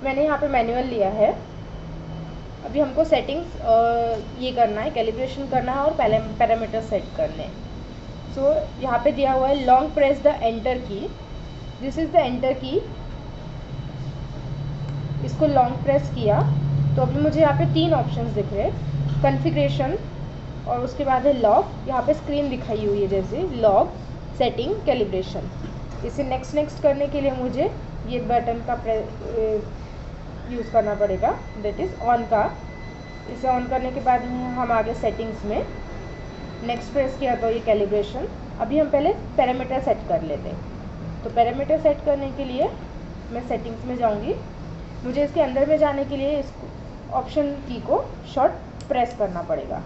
मैंने यहाँ पे मैनुअल लिया है। अभी हमको सेटिंग्स ये करना है, कैलिब्रेशन करना है और पैरामीटर सेट करने हैं। सो यहाँ पे दिया हुआ है लॉन्ग प्रेस द एंटर की, दिस इज़ द एंटर की। इसको लॉन्ग प्रेस किया तो अभी मुझे यहाँ पे 3 ऑप्शंस दिख रहे हैं, कॉन्फ़िगरेशन और उसके बाद है लॉग। यहाँ पे स्क्रीन दिखाई हुई है जैसे लॉग, सेटिंग, कैलिब्रेशन। इसे नेक्स्ट करने के लिए मुझे ये बटन का यूज़ करना पड़ेगा, दैट इज़ ऑन का। इसे ऑन करने के बाद हम आगे सेटिंग्स में नेक्स्ट प्रेस किया तो ये कैलिब्रेशन। अभी हम पहले पैरामीटर सेट कर लेते हैं। तो पैरामीटर सेट करने के लिए मैं सेटिंग्स में जाऊंगी। मुझे इसके अंदर में जाने के लिए इस ऑप्शन की को शॉर्ट प्रेस करना पड़ेगा।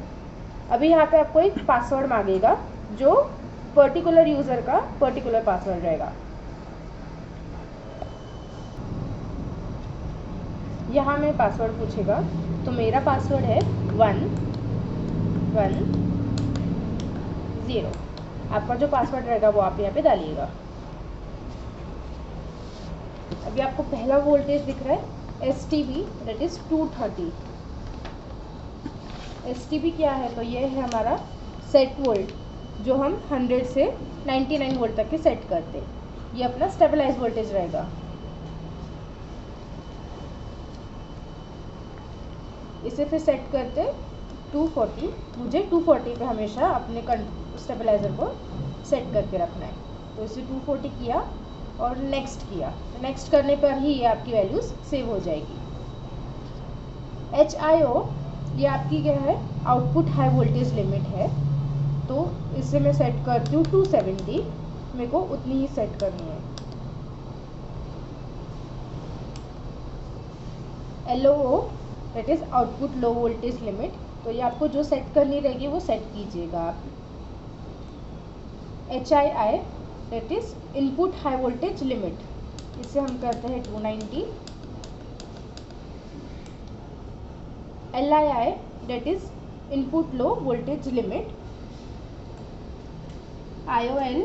अभी यहाँ पे आपको एक पासवर्ड मांगेगा जो पर्टिकुलर यूज़र का पर्टिकुलर पासवर्ड रहेगा। यहाँ में पासवर्ड पूछेगा तो मेरा पासवर्ड है 110। आपका जो पासवर्ड रहेगा वो आप यहाँ पे डालिएगा। अभी आपको पहला वोल्टेज दिख रहा है STB, दैट इज़ 230। STB क्या है तो ये है हमारा सेट वोल्ट, जो हम 100 से 99 वोल्ट तक के सेट करते हैं। ये अपना स्टेबलाइज वोल्टेज रहेगा। इसे फिर सेट करते 240। मुझे 240 पे हमेशा अपने स्टेबलाइज़र को सेट करके रखना है। तो इसे 240 किया और नेक्स्ट किया। तो नेक्स्ट करने पर ही ये आपकी वैल्यूज़ सेव हो जाएगी। HIO ये आपकी क्या है, आउटपुट हाई वोल्टेज लिमिट है। तो इसे मैं सेट करती हूँ 270, मेरे को उतनी ही सेट करनी है। LOO that is output low voltage limit, तो ये आपको जो सेट करनी रहेगी वो सेट कीजिएगा आप। HII that is input high voltage limit, इसे हम करते हैं 290। LII that is input low voltage limit. IOL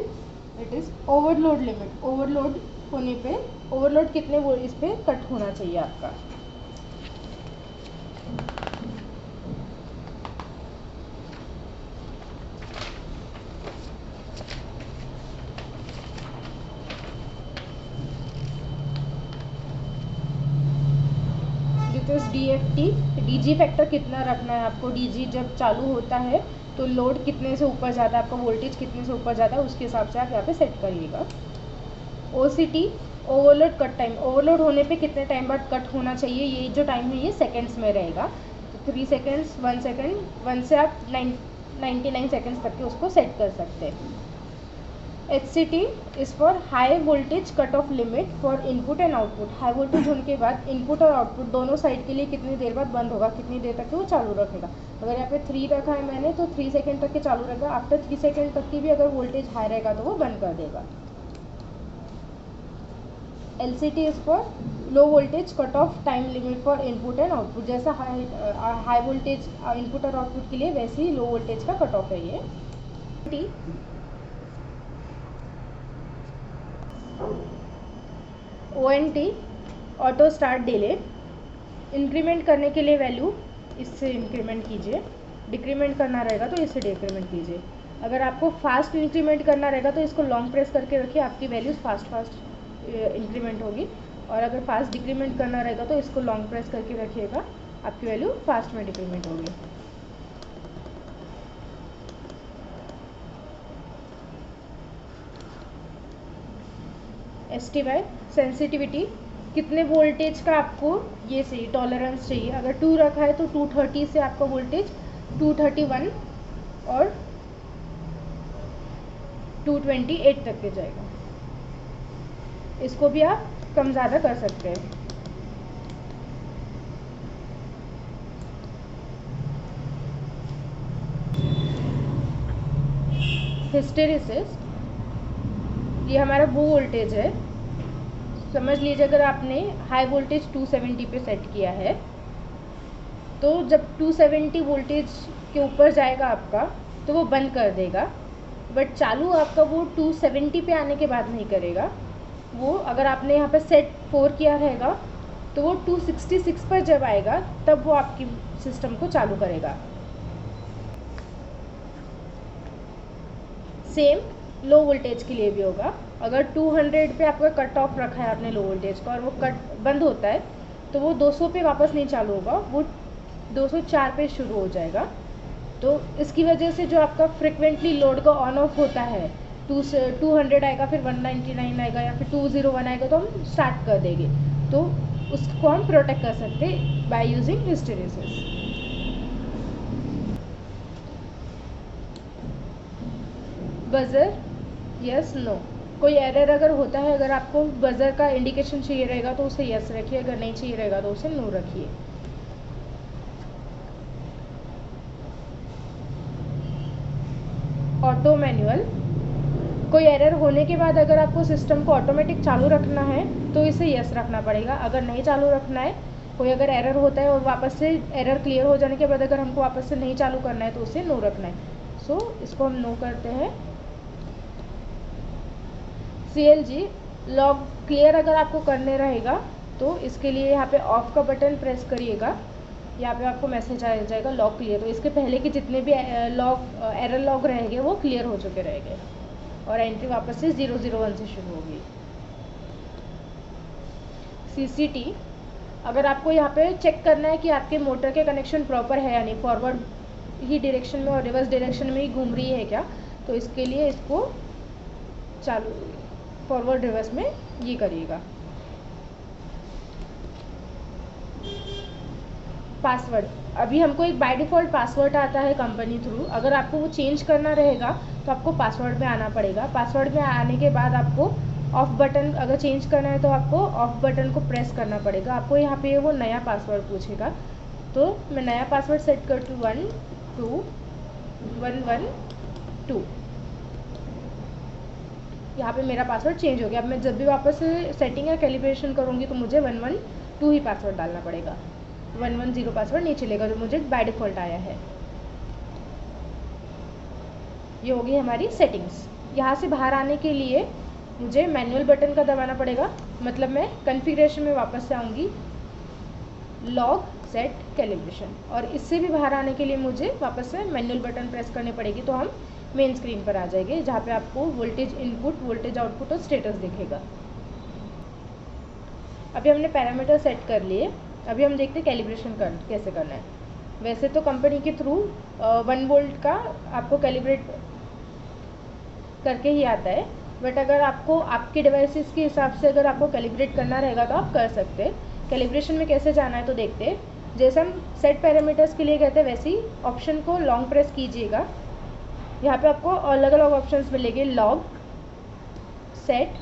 that is overload limit, overload होने पे ओवरलोड कितने वो इस पर कट होना चाहिए आपका। DFT DG फैक्टर कितना रखना है आपको। DG जब चालू होता है तो लोड कितने से ऊपर जाता है, आपका वोल्टेज कितने से ऊपर जाता है, उसके हिसाब से आप यहाँ पे सेट करिएगा। OCT overload cut time, overload होने पे कितने टाइम बाद कट होना चाहिए, ये जो टाइम है ये सेकेंड्स में रहेगा। तो 3 सेकेंड्स, 1 सेकेंड, 1 से आप 99 सेकेंड्स तक के उसको सेट कर सकते हैं। HCT is for high voltage cut off limit for input and output. High voltage होने के बाद इनपुट और आउटपुट दोनों साइड के लिए कितनी देर बाद बंद होगा, कितनी देर तक वो चालू रखेगा। अगर यहाँ पे 3 रखा है मैंने तो 3 सेकेंड तक के चालू रहेगा। आफ्टर 3 सेकेंड तक की भी अगर वोल्टेज हाई रहेगा तो वो बंद कर देगा। LCT is for low voltage cut off time limit for input and output. जैसा हाई वोल्टेज इनपुट और आउटपुट के लिए वैसे ही लो वोल्टेज का कट ऑफ है ये। ONT auto start delay, increment करने के लिए वैल्यू इससे इंक्रीमेंट कीजिए, डिक्रीमेंट करना रहेगा तो इससे डिक्रीमेंट कीजिए। अगर आपको फास्ट इंक्रीमेंट करना रहेगा तो इसको लॉन्ग प्रेस करके रखिए, आपकी वैल्यूज़ फास्ट इंक्रीमेंट होगी। और अगर फास्ट डिक्रीमेंट करना रहेगा तो इसको लॉन्ग प्रेस करके रखिएगा, आपकी वैल्यू फास्ट में डिक्रीमेंट होगी। STY सेंसिटिविटी, कितने वोल्टेज का आपको ये चाहिए, टॉलरेंस चाहिए। अगर 2 रखा है तो 230 से आपका वोल्टेज 231 और 228 तक के जाएगा। इसको भी आप कम ज़्यादा कर सकते हैं। हिस्टेरिसिस, ये हमारा वो वोल्टेज है, समझ लीजिए अगर आपने हाई वोल्टेज 270 पे सेट किया है तो जब 270 वोल्टेज के ऊपर जाएगा आपका तो वो बंद कर देगा, बट चालू आपका वो 270 पे आने के बाद नहीं करेगा। वो अगर आपने यहाँ पे सेट 4 किया रहेगा तो वो 266 पर जब आएगा तब वो आपकी सिस्टम को चालू करेगा। सेम लो वोल्टेज के लिए भी होगा। अगर 200 पे आपका कट ऑफ रखा है आपने लो वोल्टेज का और वो कट बंद होता है तो वो 200 पे वापस नहीं चालू होगा, वो 204 पे शुरू हो जाएगा। तो इसकी वजह से जो आपका फ्रिक्वेंटली लोड का ऑन ऑफ होता है 200 आएगा, फिर 199 आएगा या फिर 201 आएगा तो हम स्टार्ट कर देंगे। तो उसको हम प्रोटेक्ट कर सकते हैं by using hysteresis. Buzzer yes no, कोई एरर अगर होता है, अगर आपको बजर का इंडिकेशन चाहिए रहेगा तो उसे यस रखिए, अगर नहीं चाहिए रहेगा तो उसे नो रखिए। ऑटो मैनुअल, कोई एरर होने के बाद अगर आपको सिस्टम को ऑटोमेटिक चालू रखना है तो इसे यस रखना पड़ेगा, अगर नहीं चालू रखना है, कोई अगर एरर होता है और वापस से एरर क्लियर हो जाने के बाद अगर हमको वापस से नहीं चालू करना है तो उसे नो रखना है। सो इसको हम नो करते हैं। CLG लॉग क्लियर अगर आपको करने रहेगा तो इसके लिए यहाँ पे ऑफ का बटन प्रेस करिएगा, यहाँ पे आपको मैसेज आ जाएगा लॉग क्लियर। तो इसके पहले के जितने भी एरर लॉग रहेंगे वो क्लियर हो चुके रहेंगे और एंट्री वापस से 001 से शुरू होगी। CCT, अगर आपको यहाँ पे चेक करना है कि आपके मोटर के कनेक्शन प्रॉपर है या नहीं, फॉरवर्ड ही डायरेक्शन में और रिवर्स डायरेक्शन में ही घूम रही है क्या, तो इसके लिए इसको चालू फॉरवर्ड रिवर्स में ये करिएगा। पासवर्ड, अभी हमको एक बाय डिफ़ॉल्ट पासवर्ड आता है कंपनी थ्रू, अगर आपको वो चेंज करना रहेगा तो आपको पासवर्ड में आना पड़ेगा। पासवर्ड में आने के बाद आपको ऑफ बटन, अगर चेंज करना है तो आपको ऑफ बटन को प्रेस करना पड़ेगा। आपको यहाँ पे वो नया पासवर्ड पूछेगा, तो मैं नया पासवर्ड सेट करती हूँ 12112। यहाँ पे मेरा पासवर्ड चेंज हो गया। अब मैं जब भी वापस से सेटिंग या कैलिब्रेशन करूँगी तो मुझे 112 ही पासवर्ड डालना पड़ेगा, 110 पासवर्ड नहीं चलेगा जो मुझे बाय डिफ़ॉल्ट आया है। ये होगी हमारी सेटिंग्स। यहाँ से बाहर आने के लिए मुझे मैनुअल बटन का दबाना पड़ेगा, मतलब मैं कॉन्फ़िगरेशन में वापस से आऊँगी, लॉग सेट कैलिब्रेशन, और इससे भी बाहर आने के लिए मुझे वापस से मैनुअल बटन प्रेस करनी पड़ेगी। तो हम मेन स्क्रीन पर आ जाएंगे जहाँ पे आपको वोल्टेज इनपुट, वोल्टेज आउटपुट और स्टेटस दिखेगा। अभी हमने पैरामीटर सेट कर लिए, अभी हम देखते हैं कैलिब्रेशन कैसे करना है। वैसे तो कंपनी के थ्रू 1 वोल्ट का आपको कैलिब्रेट करके ही आता है, बट अगर आपको आपके डिवाइसेस के हिसाब से अगर आपको कैलिब्रेट करना रहेगा तो आप कर सकते हैं। कैलिब्रेशन में कैसे जाना है तो देखते हैं। जैसे हम सेट पैरामीटर्स के लिए कहते हैं वैसे ही ऑप्शन को लॉन्ग प्रेस कीजिएगा। यहाँ पे आपको अलग अलग ऑप्शंस मिलेंगे, लॉग, सेट,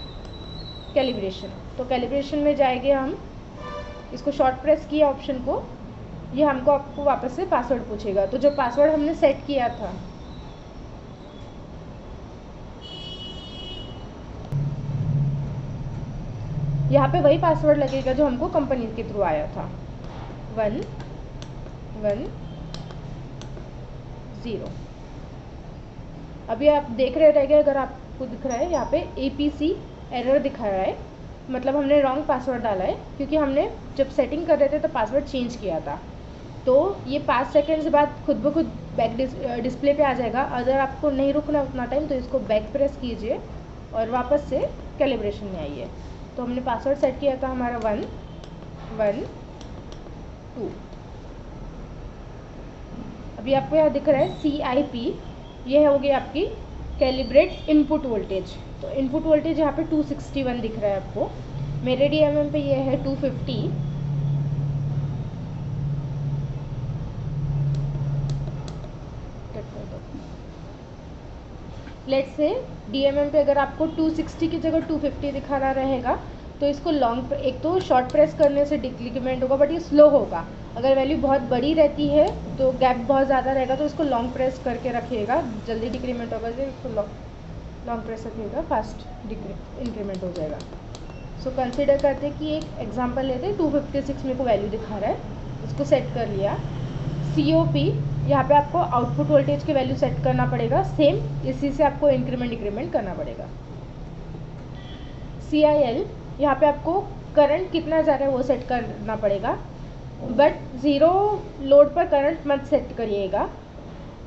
कैलिब्रेशन। तो कैलिब्रेशन में जाएंगे हम, इसको शॉर्ट प्रेस किया ऑप्शन को, ये हमको आपको वापस से पासवर्ड पूछेगा। तो जो पासवर्ड हमने सेट किया था, यहाँ पे वही पासवर्ड लगेगा जो हमको कंपनी के थ्रू आया था, 110। अभी आप देख रहे रहेंगे, अगर आपको दिख रहा है यहाँ पे APC एरर दिखा रहा है, मतलब हमने रॉन्ग पासवर्ड डाला है, क्योंकि हमने जब सेटिंग कर रहे थे तो पासवर्ड चेंज किया था। तो ये 5 सेकेंड्स बाद खुद ब खुद बैक डिस्प्ले पे आ जाएगा। अगर आपको नहीं रुकना उतना टाइम तो इसको बैक प्रेस कीजिए और वापस से कैलिब्रेशन में आइए। तो हमने पासवर्ड सेट किया था हमारा 112। अभी आपको यहाँ दिख रहा है CIP, ये हो गई आपकी कैलिब्रेट इनपुट वोल्टेज। तो इनपुट वोल्टेज यहाँ पे 261 दिख रहा है आपको, मेरे DMM पे ये है 250। लेट्स से DMM पे अगर आपको 260 की जगह 250 दिखाना रहेगा तो इसको लॉन्ग, एक तो शॉर्ट प्रेस करने से डिक्रीमेंट होगा बट ये स्लो होगा। अगर वैल्यू बहुत बड़ी रहती है तो गैप बहुत ज़्यादा रहेगा तो इसको लॉन्ग प्रेस करके रखिएगा, जल्दी डिक्रीमेंट होगा। जो इसको लॉन्ग प्रेस रखिएगा, फास्ट इंक्रीमेंट हो जाएगा। सो कंसिडर करते हैं कि एक एग्जांपल लेते हैं, 256 मेरे को वैल्यू दिखा रहा है, इसको सेट कर लिया। COP, यहाँ पे आपको आउटपुट वोल्टेज की वैल्यू सेट करना पड़ेगा, सेम इसी से आपको इंक्रीमेंट डिक्रीमेंट करना पड़ेगा। CIL, यहाँ पे आपको करंट कितना जा रहा है वो सेट करना पड़ेगा, बट ज़ीरो लोड पर करंट मत सेट करिएगा।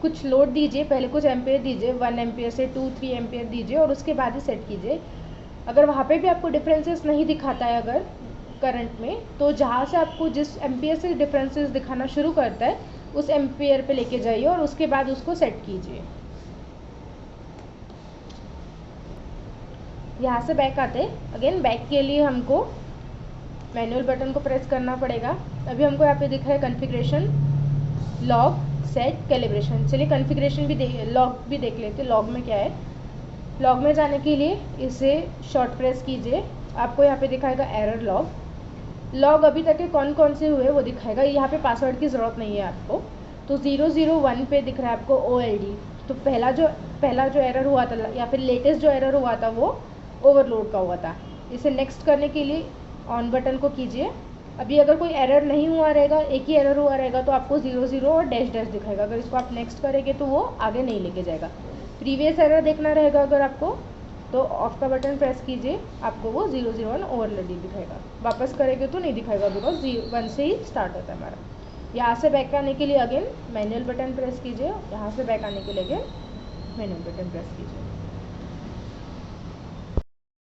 कुछ लोड दीजिए, पहले कुछ एम्पेयर दीजिए, 1 एम्पेयर से 2-3 एम्पेयर दीजिए और उसके बाद ही सेट कीजिए। अगर वहाँ पे भी आपको डिफरेंसेस नहीं दिखाता है अगर करंट में, तो जहाँ से आपको जिस एम्पेयर से डिफरेंसेस दिखाना शुरू करता है उस एम्पेयर पे लेके जाइए और उसके बाद उसको सेट कीजिए। यहाँ से बैक आते हैं। अगेन बैक के लिए हमको मैनुअल बटन को प्रेस करना पड़ेगा। अभी हमको यहाँ पे दिख रहा है कॉन्फ़िगरेशन, लॉग, सेट, कैलिब्रेशन। चलिए कॉन्फ़िगरेशन भी लॉग भी देख लेते हैं, लॉग में क्या है। लॉग में जाने के लिए इसे शॉर्ट प्रेस कीजिए, आपको यहाँ पे दिखाएगा एरर लॉग। लॉग अभी तक के कौन कौन से हुए वो दिखाएगा। यहाँ पे पासवर्ड की ज़रूरत नहीं है आपको। तो 001 पे दिख रहा है आपको OLD। तो पहला जो एरर हुआ था या फिर लेटेस्ट जो एरर हुआ था वो ओवरलोड का हुआ था। इसे नेक्स्ट करने के लिए ऑन बटन को कीजिए। अभी अगर कोई एरर नहीं हुआ रहेगा, एक ही एरर हुआ रहेगा तो आपको 00 और डैश डैश दिखाएगा। अगर इसको आप नेक्स्ट करेंगे तो वो आगे नहीं लेके जाएगा। प्रीवियस एरर देखना रहेगा अगर आपको, तो ऑफ का बटन प्रेस कीजिए, आपको वो 001 ओवरलोड दिखाएगा। वापस करेंगे तो नहीं दिखाएगा बिकॉज 1 से ही स्टार्ट होता है हमारा। यहाँ से बैक आने के लिए अगेन मैनुअल बटन प्रेस कीजिए, यहाँ से बैक आने के लिए अगेन मैनुअल बटन प्रेस कीजिए।